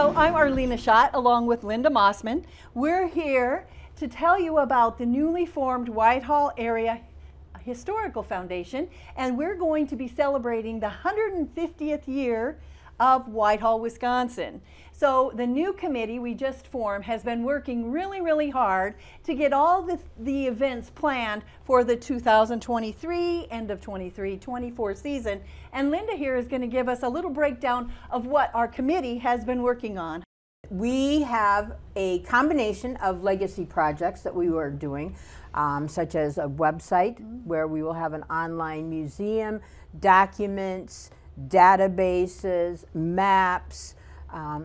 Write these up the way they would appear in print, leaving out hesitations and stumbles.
Hello, I'm Arlena Schott along with Linda Mossman. We're here to tell you about the newly formed Whitehall Area Historical Foundation, and we're going to be celebrating the 150th year of Whitehall, Wisconsin. So the new committee we just formed has been working really hard to get all the events planned for the 2023, end of 23-24 season. And Linda here is going to give us a little breakdown of what our committee has been working on. We have a combination of legacy projects that we were doing, such as a website where we will have an online museum, documents, databases, maps,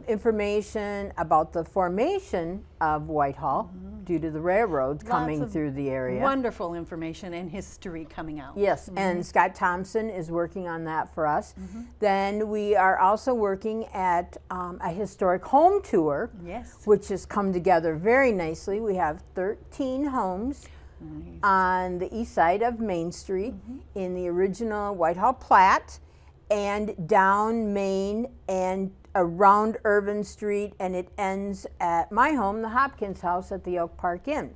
information about the formation of Whitehall due to the railroads coming through the area. Wonderful information and history coming out. Yes, and Scott Thompson is working on that for us. Then we are also working at a historic home tour, which has come together very nicely. We have 13 homes on the east side of Main Street in the original Whitehall plat, and down Main and around Irvin Street, and it ends at my home, the Hopkins House at the Oak Park Inn.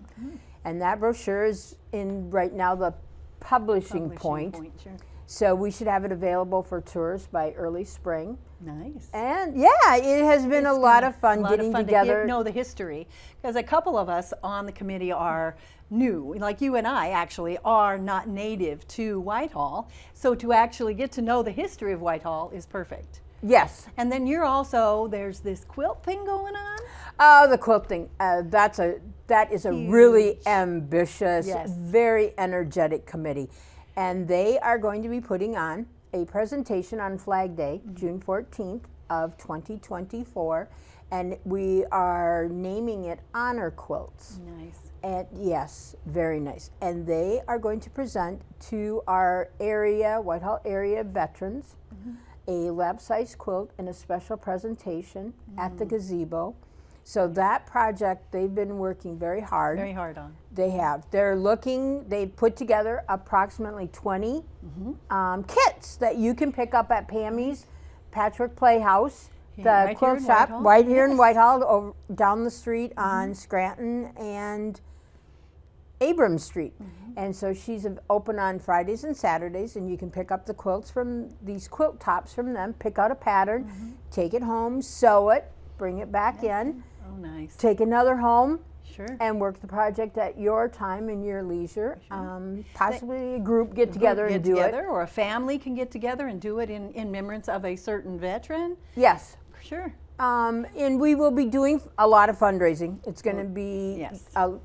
And that brochure is in right now the publishing point. Sure. So we should have it available for tours by early spring. Nice. And yeah, it has been a lot of fun getting together. To know the history, because a couple of us on the committee are new, like you and I actually are not native to Whitehall. So to actually get to know the history of Whitehall is perfect. Yes. And then you're also, there's this quilt thing going on? Oh, the quilt thing. That is a really ambitious, very energetic committee. And they are going to be putting on a presentation on Flag Day, June 14th of 2024. And we are naming it Honor Quilts. Nice. And yes, very nice. And they are going to present to our area, Whitehall area veterans, a lap-sized quilt and a special presentation at the gazebo. So that project, they've been working very hard. Very hard on. They have. They've put together approximately 20 kits that you can pick up at Pammy's Patchwork Playhouse, the quilt shop, right here in Whitehall, over, down the street on Scranton and Abrams Street. And so she's open on Fridays and Saturdays, and you can pick up the quilts from these quilt tops from them, pick out a pattern, take it home, sew it, bring it back in, take another home, and work the project at your time and your leisure. Possibly a group get together and do it. Or a family can get together and do it in remembrance of a certain veteran. Yes. Sure. And we will be doing a lot of fundraising. It's going to be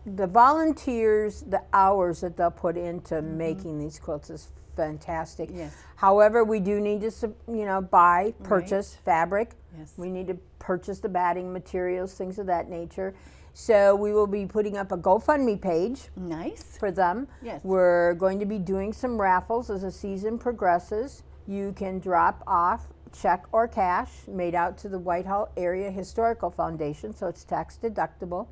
the volunteers, the hours that they'll put into making these quilts is fantastic. However, we do need to, purchase fabric. We need to purchase the batting materials, things of that nature. So we will be putting up a GoFundMe page. For them. We're going to be doing some raffles as the season progresses. You can drop off check or cash made out to the Whitehall Area Historical Foundation, so it's tax deductible.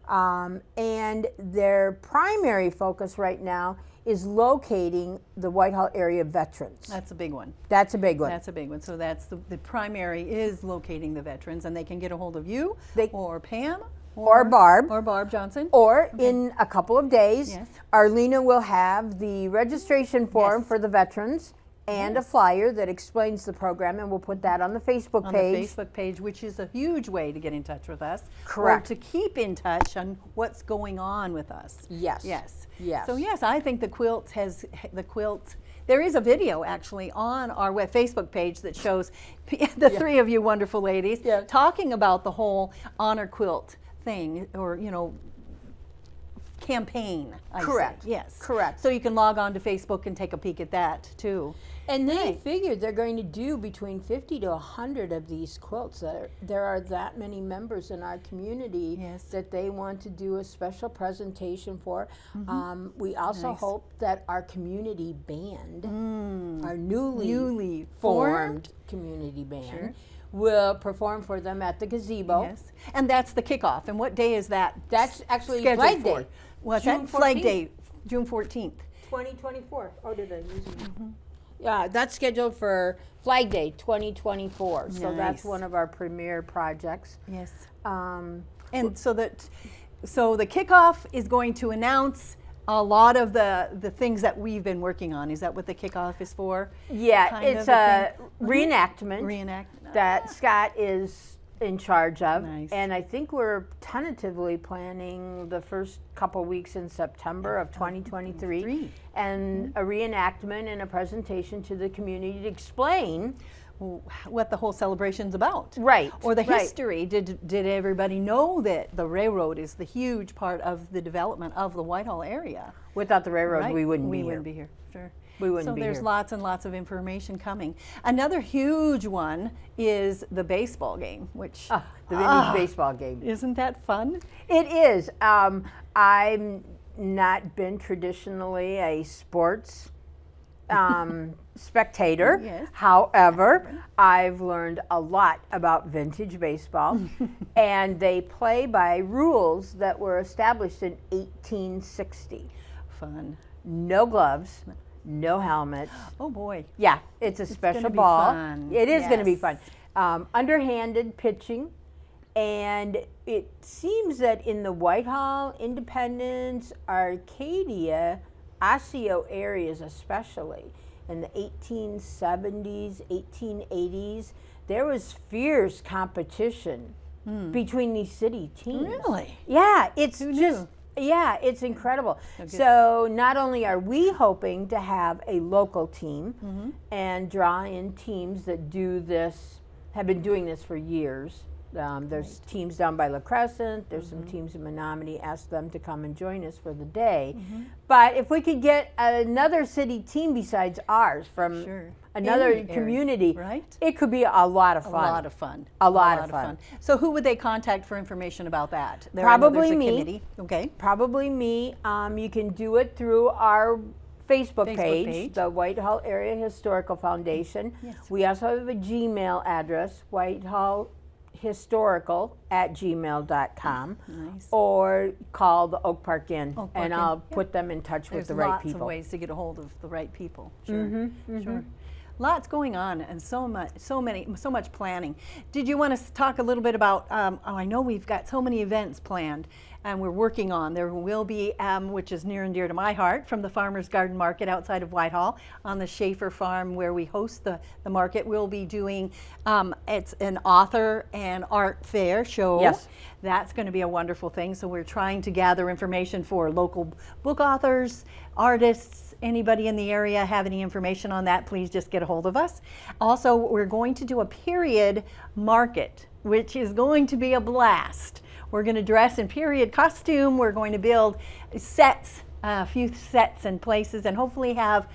And their primary focus right now is locating the Whitehall area veterans. That's a big one. That's a big one. That's a big one. So that's the primary is locating the veterans, and they can get a hold of you or Pam. Or Barb. Or Barb Johnson. Or in a couple of days, Arlena will have the registration form for the veterans and a flyer that explains the program, and we'll put that on the Facebook page. On the Facebook page, which is a huge way to get in touch with us. Correct. Or to keep in touch on what's going on with us. Yes. So yes, I think the quilt there is a video actually on our Facebook page that shows the three of you wonderful ladies talking about the whole honor quilt thing, or campaign. Correct. Yes. Correct. So you can log on to Facebook and take a peek at that too. And they figured they're going to do between 50 to 100 of these quilts. There are that many members in our community that they want to do a special presentation for. We also hope that our community band, our newly formed community band, will perform for them at the gazebo. And that's the kickoff. And what day is that? That's actually Flag Day. What's that? Flag Day, June 14th. 2024. Oh, did I use it? That's scheduled for Flag Day 2024. Nice. So that's one of our premier projects. Yes. And so the kickoff is going to announce a lot of the things that we've been working on. Is that what the kickoff is for? Yeah, it's a reenactment that Schott is in charge of. Nice. And I think we're tentatively planning the first couple weeks in September of 2023 and a reenactment and a presentation to the community to explain what the whole celebration's about. Right. Or the history. Did everybody know that the railroad is the huge part of the development of the Whitehall area? Without the railroad, we wouldn't be here. We wouldn't be here, sure. We wouldn't be here. So there's lots and lots of information coming. Another huge one is the baseball game, which... the vintage baseball game. Isn't that fun? It is. I've not been traditionally a sports spectator. Yes. However, I've learned a lot about vintage baseball, and they play by rules that were established in 1860. Fun. No gloves, no helmets. Oh boy. Yeah, it's a special ball. Fun. It is going to be fun. Underhanded pitching, and it seems that in the Whitehall, Independence, Arcadia, Osseo areas especially, in the 1870s, 1880s, there was fierce competition between these city teams. Really? Yeah, it's it's incredible. So not only are we hoping to have a local team and draw in teams that do this, have been doing this for years. There's teams down by La Crescent, there's some teams in Menominee, ask them to come and join us for the day. But if we could get another city team besides ours from another community, it could be a lot of fun. A lot of fun. A lot of fun. So who would they contact for information about that? Probably me. Committee. Okay. Probably me. You can do it through our Facebook page, the Whitehall Area Historical Foundation. Yes. We also have a Gmail address, whitehallhistorical@gmail.com. Nice. Or call the Oak Park Inn, and I'll put them in touch with the right people. There's lots of ways to get a hold of the right people. Sure. Sure. Lots going on, and so much planning. Did you want to talk a little bit about? I know we've got so many events planned, and we're working on. There will be, which is near and dear to my heart, from the Farmers Garden Market outside of Whitehall on the Schaefer Farm, where we host the market. We'll be doing. It's an author and art fair show. Yes. That's going to be a wonderful thing. So we're trying to gather information for local book authors, artists. Anybody in the area have any information on that, please just get a hold of us. Also, we're going to do a period market, which is going to be a blast. We're going to dress in period costume. We're going to build sets, a few sets and places, and hopefully have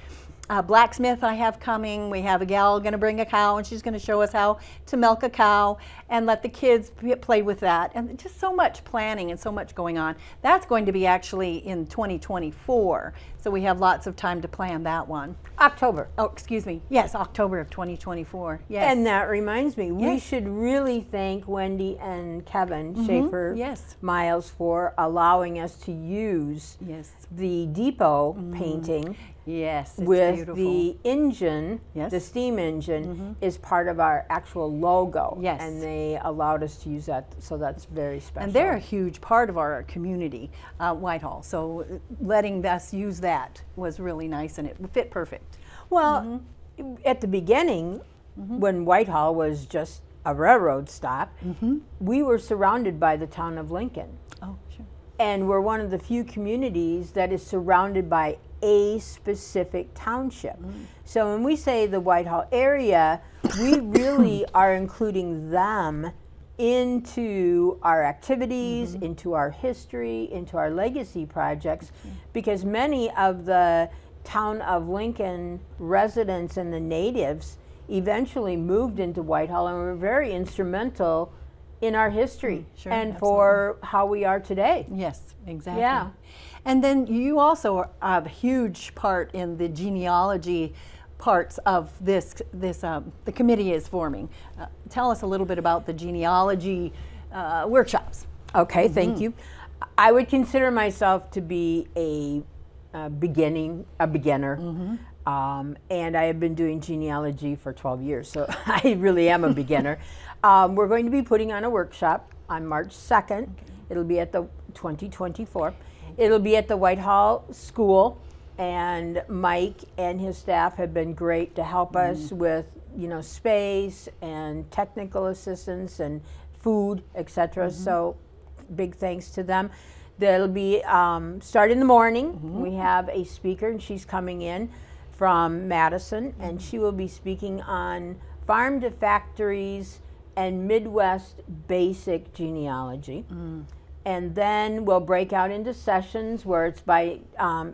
a blacksmith I have coming. We have a gal going to bring a cow, and she's going to show us how to milk a cow and let the kids play with that. And just so much planning and so much going on. That's going to be actually in 2024. So we have lots of time to plan that one. October. Oh, excuse me. Yes, October of 2024. Yes. And that reminds me, we should really thank Wendy and Kevin Schaefer Miles for allowing us to use the depot painting. Yes, it's with beautiful. The engine, the steam engine, is part of our actual logo. Yes. And they allowed us to use that, so that's very special. And they're a huge part of our community, Whitehall. So letting us use that was really nice, and it fit perfect. Well, at the beginning, when Whitehall was just a railroad stop, we were surrounded by the town of Lincoln. Oh, sure. And we're one of the few communities that is surrounded by a specific township. So when we say the Whitehall area, we really are including them into our activities, into our history, into our legacy projects, because many of the town of Lincoln residents and the natives eventually moved into Whitehall and were very instrumental in our history and for how we are today. Yes, exactly. Yeah. And then you also have a huge part in the genealogy parts of this the committee is forming. Tell us a little bit about the genealogy workshops. Okay, thank you. I would consider myself to be a beginner. And I have been doing genealogy for 12 years, so I really am a beginner. We're going to be putting on a workshop on March 2nd. It'll be at the 2024. It'll be at the Whitehall School, and Mike and his staff have been great to help us with, you know, space and technical assistance and food, etc. So big thanks to them. That'll be start in the morning. We have a speaker, and she's coming in from Madison, and she will be speaking on farm to factories and Midwest basic genealogy. And then we'll break out into sessions where it's by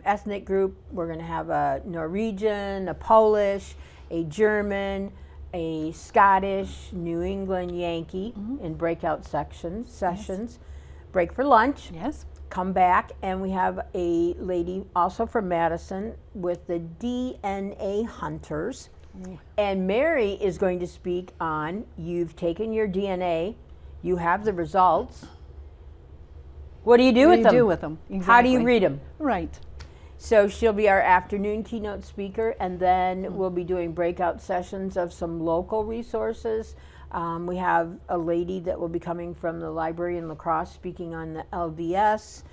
ethnic group. We're going to have a Norwegian, a Polish, a German, a Scottish, New England Yankee in breakout sessions. Break for lunch. Yes. Come back, and we have a lady also from Madison with the DNA Hunters. And Mary is going to speak on, you've taken your DNA, you have the results. What do you do with them? What do you do with them? Exactly. How do you read them? Right. So she'll be our afternoon keynote speaker, and then we'll be doing breakout sessions of some local resources. We have a lady that will be coming from the library in La Crosse speaking on the LDS.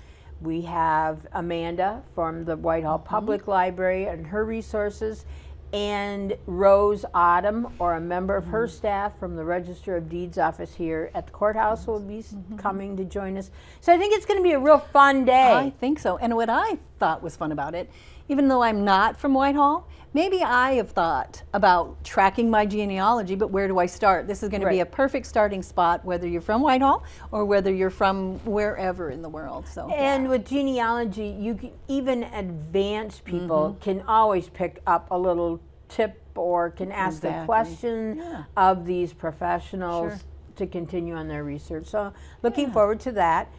We have Amanda from the Whitehall Public Library and her resources, and Rose Autumn, or a member of her staff from the Register of Deeds office here at the courthouse, will be coming to join us. So I think it's going to be a real fun day. I think so. And what I thought was fun about it, even though I'm not from Whitehall, maybe I have thought about tracking my genealogy, but where do I start? This is going to be a perfect starting spot, whether you're from Whitehall or whether you're from wherever in the world. So, and with genealogy, you can, even advanced people can always pick up a little tip or can ask the question of these professionals to continue on their research. So looking forward to that.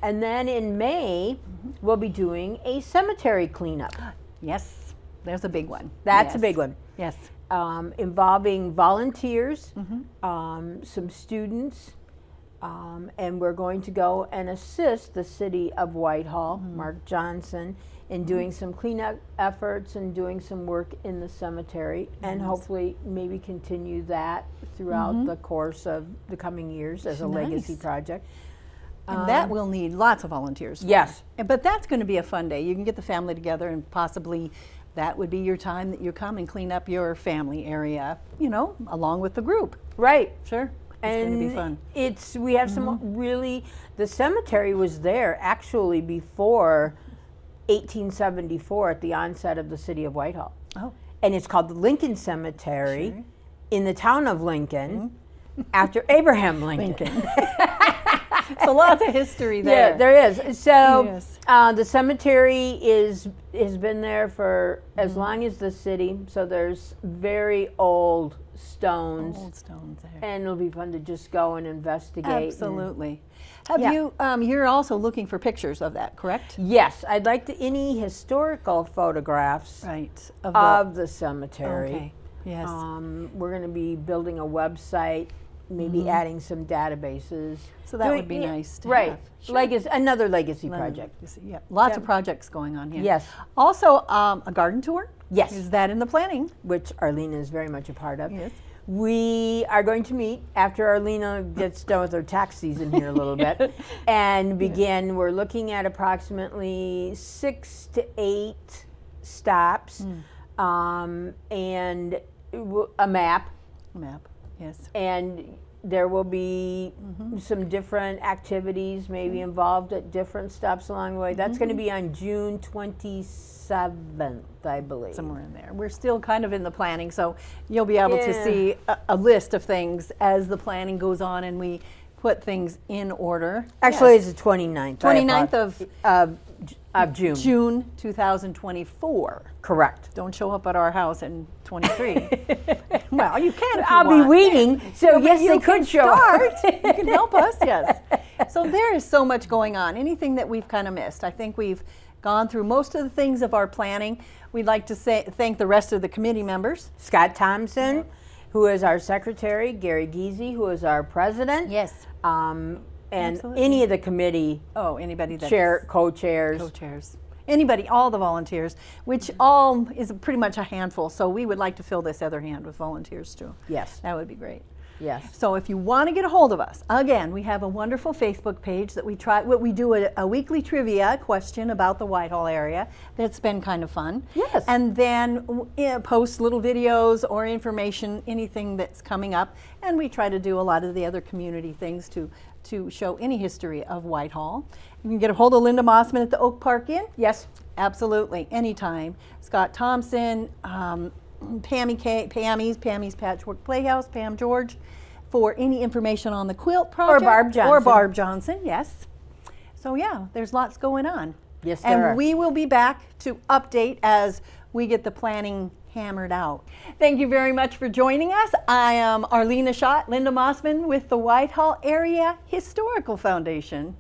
And then in May, we'll be doing a cemetery cleanup. Yes, there's a big one. That's a big one. Yes. Involving volunteers, some students, and we're going to go and assist the city of Whitehall, Mark Johnson, in doing some cleanup efforts and doing some work in the cemetery, and hopefully maybe continue that throughout the course of the coming years as a legacy project. And that will need lots of volunteers. Yes. But that's going to be a fun day. You can get the family together, and possibly that would be your time that you come and clean up your family area, you know, along with the group. Right. Sure. It's going to be fun. We have some really, the cemetery was there actually before 1874 at the onset of the city of Whitehall. Oh. And it's called the Lincoln Cemetery in the town of Lincoln after Abraham Lincoln. So lots of history there. Yeah, there is. So the cemetery has been there for as long as the city. So there's very old stones. Old stones there. And it'll be fun to just go and investigate. Absolutely. Have you, you're also looking for pictures of that, correct? Yes, I'd like any historical photographs of the cemetery. Okay. Yes. We're going to be building a website, maybe adding some databases. So that would be nice to have. Sure. Legacy, another legacy project. Yeah, lots of projects going on here. Yes. Also, a garden tour? Yes. Is that in the planning? Which Arlena is very much a part of. Yes. We are going to meet after Arlena gets done with her tax season here a little bit and begin. We're looking at approximately 6 to 8 stops and a map. A map, yes. And there will be some different activities maybe involved at different stops along the way. That's going to be on June 27th, I believe. Somewhere in there. We're still kind of in the planning, so you'll be able to see a list of things as the planning goes on and we put things in order. Actually, it's the 29th. 29th of June. June 2024. Correct. Don't show up at our house in 23. Well, you can if you I'll want. Be waiting, so yes, they could show up. You can help us, yes. So there is so much going on. Anything that we've kind of missed. I think we've gone through most of the things of our planning. We'd like to thank the rest of the committee members. Scott Thompson, who is our secretary, Gary Giese, who is our president. Yes. And any of the committee anybody that co-chairs. anybody, all the volunteers, which all is pretty much a handful. So we would like to fill this other hand with volunteers too. Yes. That would be great. Yes. So if you want to get a hold of us, again, we have a wonderful Facebook page that we do a weekly trivia question about the Whitehall area. That's been kind of fun. Yes. And then post little videos or information, anything that's coming up. And we try to do a lot of the other community things to show any history of Whitehall. You can get a hold of Linda Mossman at the Oak Park Inn. Yes. Absolutely, anytime. Scott Thompson, Pammy's Patchwork Playhouse, Pam George, for any information on the quilt project. Or Barb Johnson. Or Barb Johnson, yes. So yeah, there's lots going on. Yes, there are. And we will be back to update as we get the planning hammered out. Thank you very much for joining us. I am Arlena Schott, Linda Mossman with the Whitehall Area Historical Foundation.